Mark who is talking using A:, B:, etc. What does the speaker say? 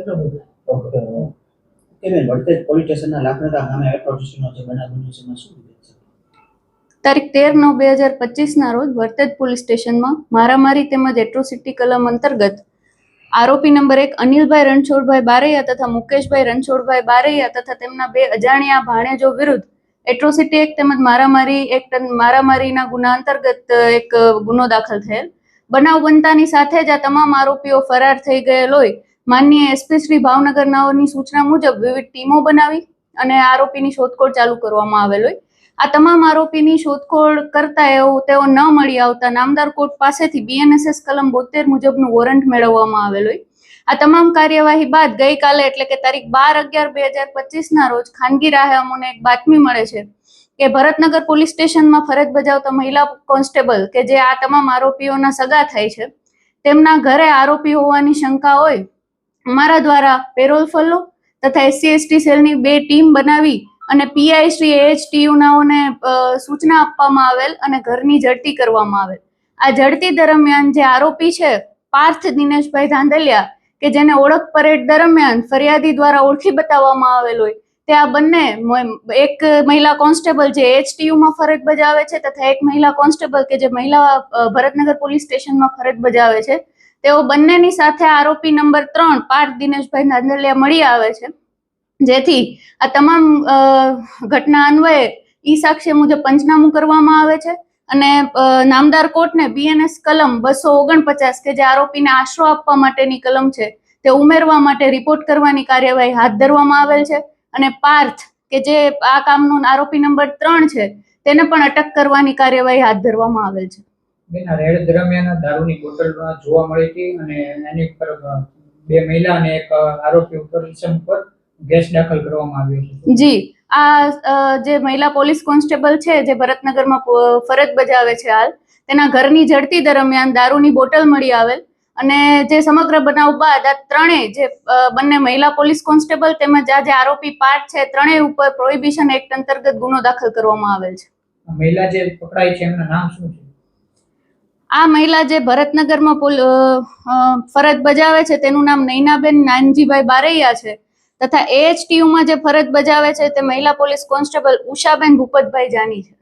A: એટલો બધો.
B: ઓકે બેન, વડતેજ પોલીસ સ્ટેશનના લાખનગર ગામે એટ્રોસિટીનો જે બનાવ બન્યો છે એમાં શું વિગત છે?
C: તારીખ 13/9/2025 રોજ વડતેજ પોલીસ સ્ટેશનમાં મારામારી તેમજ એટ્રોસિટી કલમ અંતર્ગત આરોપી નંબર 1 અનિલભાઈ રણછોડભાઈ બારૈયા તથા મુકેશભાઈ રણછોડભાઈ બારૈયા તથા તેમના 2 અજાણ્યા ભાણેજો વિરુદ્ધ એટ્રોસિટી એક્ટ તેમજ મારામારી એક્ટ મારામારીના ગુના અંતર્ગત એક ગુનો દાખલ થયેલ. બનાવ બનતાની સાથે જ આ તમામ આરોપીઓ ફરાર થઈ ગયેલ હોય માનનીય એસપી શ્રી ભાવનગર નાઓની સૂચના મુજબ વિવિધ ટીમો બનાવી અને આરોપીની શોધખોળ ચાલુ કરવામાં આવેલ હોય. આ તમામ આરોપીની શોધખોળ કરતા તેઓ ન મળી આવતા નામદાર કોર્ટ પાસેથી BNSS કલમ 72 મુજબનું વોરંટ મેળવવામાં આવેલ હોય. આ તમામ કાર્યવાહી બાદ ગઈકાલે એટલે કે તારીખ 12/11/2025 રોજ ખાનગી રાહે અમને એક બાતમી મળે છે કે ભરતનગર પોલીસ સ્ટેશનમાં ફરજ બજાવતા મહિલા કોન્સ્ટેબલ કે જે આ તમામ આરોપીઓના સગા થાય છે તેમના ઘરે આરોપી હોવાની શંકા હોય અમારા દ્વારા પેરોલ ફલો તથા SC/ST સેલની 2 ટીમ બનાવી અને PI શ્રી AHTU નાઓને સૂચના આપવામાં આવેલ અને ઘરની ઝડપી કરવામાં આવેલ. આ ઝડપી દરમિયાન જે આરોપી છે પાર્થ દિનેશભાઈ ધાંધલિયા કે જેને ઓળખ પરેડ દરમિયાન ફરિયાદી દ્વારા ઓળખી બતાવવામાં આવેલ હોય તે આ બંને એક મહિલા કોન્સ્ટેબલ જે AHTU માં ફરજ બજાવે છે તથા એક મહિલા કોન્સ્ટેબલ કે જે મહિલા ભરતનગર પોલીસ સ્ટેશનમાં ફરજ બજાવે છે તેઓ બંનેની સાથે આરોપી નંબર 3 પાર્થ દિનેશભાઈ ધાંધલિયા મળી આવે છે, જેથી આ તમામ ઘટના અન્વયે ઈ સાક્ષ્ય મુજબ પંચનામું કરવામાં આવે છે અને નામદાર કોર્ટને BNS કલમ 249 કે જે આરોપીને આશરો આપવા માટેની કલમ છે તે ઉમેરવા માટે રિપોર્ટ કરવાની કાર્યવાહી હાથ ધરવામાં આવેલ છે અને પાર્થ કે જે આ કામનો આરોપી નંબર 3 છે તેને પણ અટક કરવાની કાર્યવાહી હાથ ધરવામાં આવેલ છે.
A: બેન, આ રેડ દરમિયાન દારૂની બોટલ જોવા મળી હતી અને એની પર 2 મહિલા અને એક આરોપી ઉપર કેસ દાખલ કરવામાં આવ્યો છે.
C: જી, આ જે મહિલા પોલીસ કોન્સ્ટેબલ છે જે ભરતનગરમાં ફરજ બજાવે છે હાલ તેના ઘરની ઝડપી દરમિયાન દારૂની બોટલ મળી આવેલ અને જે સમગ્ર બનાવ બાદ આ ત્રણેય જે બંને મહિલા પોલીસ કોન્સ્ટેબલ તેમજ આ જે આરોપી પાર્થ છે ત્રણેય ઉપર પ્રોહિબિશન એક્ટ અંતર્ગત ગુનો દાખલ કરવામાં આવેલ છે.
A: મહિલા જે પકડાઈ છે એમનું નામ શું છે?
C: આ મહિલા જે ભરતનગરમાં ફરજ બજાવે છે તેનું નામ નૈનાબેન નાનજીભાઈ બારૈયા છે તથા AHTU માં જે ફરજ બજાવે છે તે મહિલા પોલીસ કોન્સ્ટેબલ ઉષાબેન ભૂપતભાઈ જાની છે.